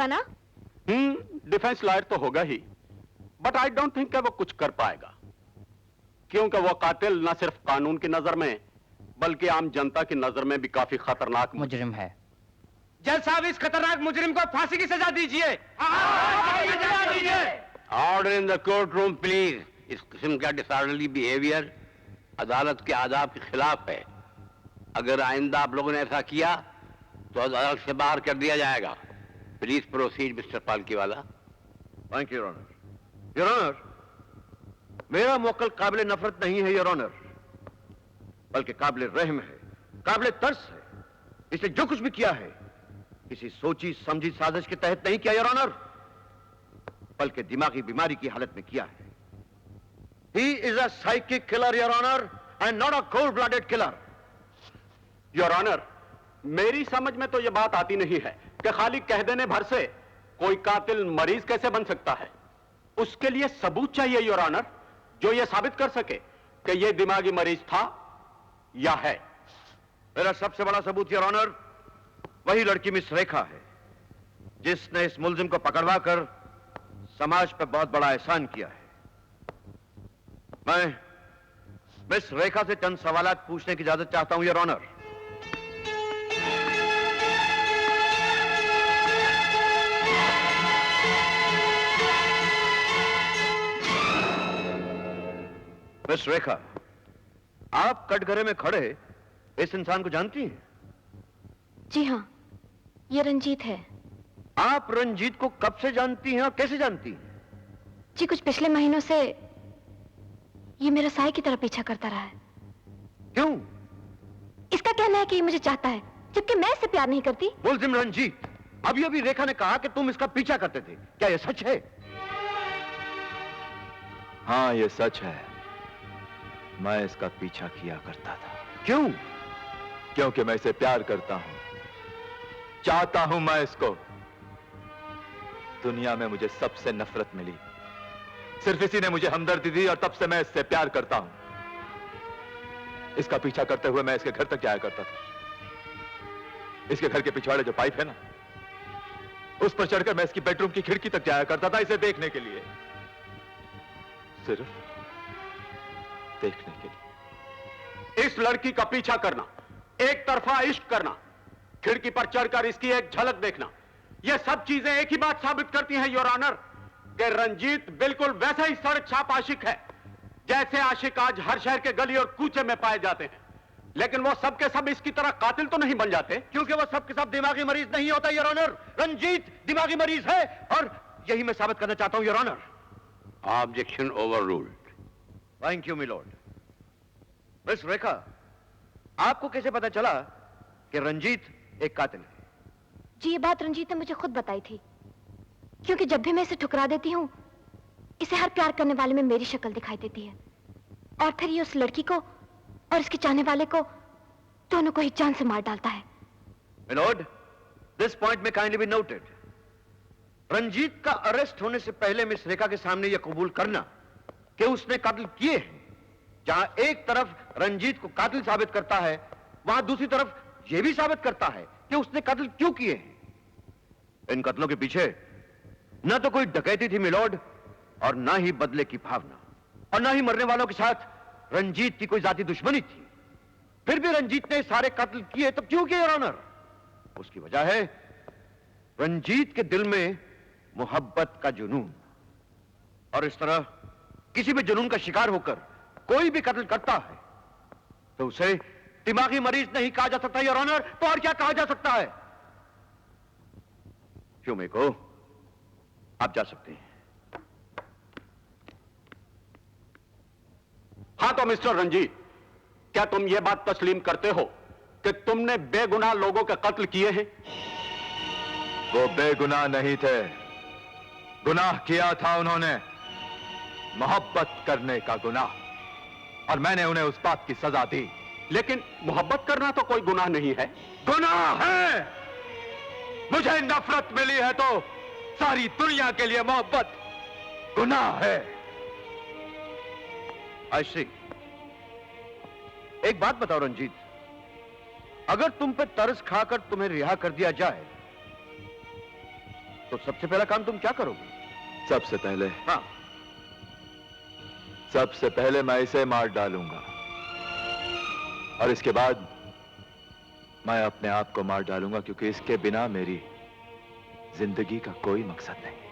होगा ना? Defence lawyer तो होगा ही, बट आई डोंट थिंक वो कुछ कर पाएगा, क्योंकि वो कातिल न सिर्फ कानून की नजर में बल्कि आम जनता की नजर में भी काफी खतरनाक मुजरिम है। जज साहब, इस खतरनाक मुजरिम को फांसी की सजा दीजिए। Order in the court room please. इस किस्म का डिसऑर्डरली बिहेवियर अदालत के आदाब के खिलाफ है। अगर आइंदा आप लोगों ने ऐसा किया तो अदालत से बाहर कर दिया जाएगा। Please proceed mister Palkhivala. Thank you your honour. Your honour, मेरा मुवक्किल काबिल नफरत नहीं है योर ऑनर, बल्कि काबिल रहम है, काबिल तरस है। इसने जो कुछ भी किया है किसी सोची समझी साजिश के तहत नहीं किया योर ऑनर, बल्कि दिमागी बीमारी की हालत में किया है। He is a psychic killer, Your Honor, and not a cold-blooded killer. Your Honor, मेरी समझ में तो यह बात आती नहीं है कि खाली कह देने भर से कोई कातिल मरीज कैसे बन सकता है। उसके लिए सबूत चाहिए योर ऑनर, जो यह साबित कर सके कि यह दिमागी मरीज था या है। मेरा सबसे बड़ा सबूत योर ऑनर वही लड़की मिस रेखा है, जिसने इस मुलजिम को पकड़वा कर समाज पर बहुत बड़ा एहसान किया है। मैं मिस रेखा से चंद सवालात पूछने की इजाजत चाहता हूं योर ऑनर। मिस रेखा, आप कटघरे में खड़े इस इंसान को जानती हैं? जी हाँ, ये रंजीत है। आप रंजीत को कब से जानती हैं और कैसे जानती हैं? जी, कुछ पिछले महीनों से ये मेरा साए की तरह पीछा करता रहा है। क्यों? इसका कहना है कि ये मुझे चाहता है, जबकि मैं इससे प्यार नहीं करती। मुलजिम रंजीत, अभी रेखा ने कहा कि तुम इसका पीछा करते थे, क्या यह सच है? हाँ, यह सच है। मैं इसका पीछा किया करता था। क्यों? क्योंकि मैं इसे प्यार करता हूं, चाहता हूं मैं इसको। दुनिया में मुझे सबसे नफरत मिली, सिर्फ इसी ने मुझे हमदर्दी दी और तब से मैं इससे प्यार करता हूं। इसका पीछा करते हुए मैं इसके घर तक जाया करता था। इसके घर के पिछवाड़े जो पाइप है ना, उस पर चढ़कर मैं इसकी बेडरूम की खिड़की तक जाया करता था, इसे देखने के लिए, सिर्फ देखने के लिए। इस लड़की का पीछा करना, एक तरफा इश्क करना, खिड़की पर चढ़कर इसकी एक झलक देखना, यह सब चीजें एक ही बात साबित करती हैं योर ऑनर कि रंजीत बिल्कुल वैसा ही सड़क छाप आशिक है जैसे आशिक आज हर शहर के गली और कूचे में पाए जाते हैं। लेकिन वो सब के सब इसकी तरह कातिल तो नहीं बन जाते, क्योंकि वो सब के सब दिमागी मरीज नहीं होता योर ऑनर। रंजीत दिमागी मरीज है और यही मैं साबित करना चाहता हूं your honour. Objection overruled. Thank you milord. Miss Rekha, आपको कैसे पता चला कि रंजीत एक कातिल है? जी, ये बात रंजीत ने मुझे खुद बताई थी, क्योंकि जब भी मैं इसे ठुकरा देती हूँ, इसे हर प्यार करने वाले में मेरी शक्ल दिखाई देती है, और फिर ये उस लड़की को और इसके चाहने वाले को दोनों को ही जान से मार डालता है। मिलोड, दिस पॉइंट में काइंडली बी नोटेड। रंजीत का अरेस्ट होने से पहले मिस रेखा के सामने यह कबूल करना कि उसने कत्ल किए हैं, जहां एक तरफ रंजीत को कातिल साबित करता है, वहां दूसरी तरफ यह भी साबित करता है कि उसने कत्ल क्यों किए हैं। इन कत्लों के पीछे न तो कोई डकैती थी मिलोड, और ना ही बदले की भावना, और ना ही मरने वालों के साथ रंजीत की कोई जाती दुश्मनी थी। फिर भी रंजीत ने सारे कत्ल किए, तब क्यों किए योर ऑनर? उसकी वजह है रंजीत के दिल में मोहब्बत का जुनून, और इस तरह किसी भी जुनून का शिकार होकर कोई भी कत्ल करता है तो उसे दिमागी मरीज नहीं कहा जा सकता योर ऑनर, तो और क्या कहा जा सकता है? क्यों को आप जा सकते हैं। हाँ तो मिस्टर रंजीत, क्या तुम यह बात तस्लीम करते हो कि तुमने बेगुनाह लोगों के कत्ल किए हैं? वो बेगुनाह नहीं थे, गुनाह किया था उन्होंने, मोहब्बत करने का गुनाह, और मैंने उन्हें उस बात की सजा दी। लेकिन मोहब्बत करना तो कोई गुनाह नहीं है। गुनाह है। मुझे नफरत मिली है तो सारी दुनिया के लिए मोहब्बत गुनाह है। आई सी। एक बात बताओ रंजीत, अगर तुम पे तरस खाकर तुम्हें रिहा कर दिया जाए तो सबसे पहला काम तुम क्या करोगे? सबसे पहले हाँ, सबसे पहले मैं इसे मार डालूंगा और इसके बाद मैं अपने आप को मार डालूंगा, क्योंकि इसके बिना मेरी जिंदगी का कोई मकसद नहीं।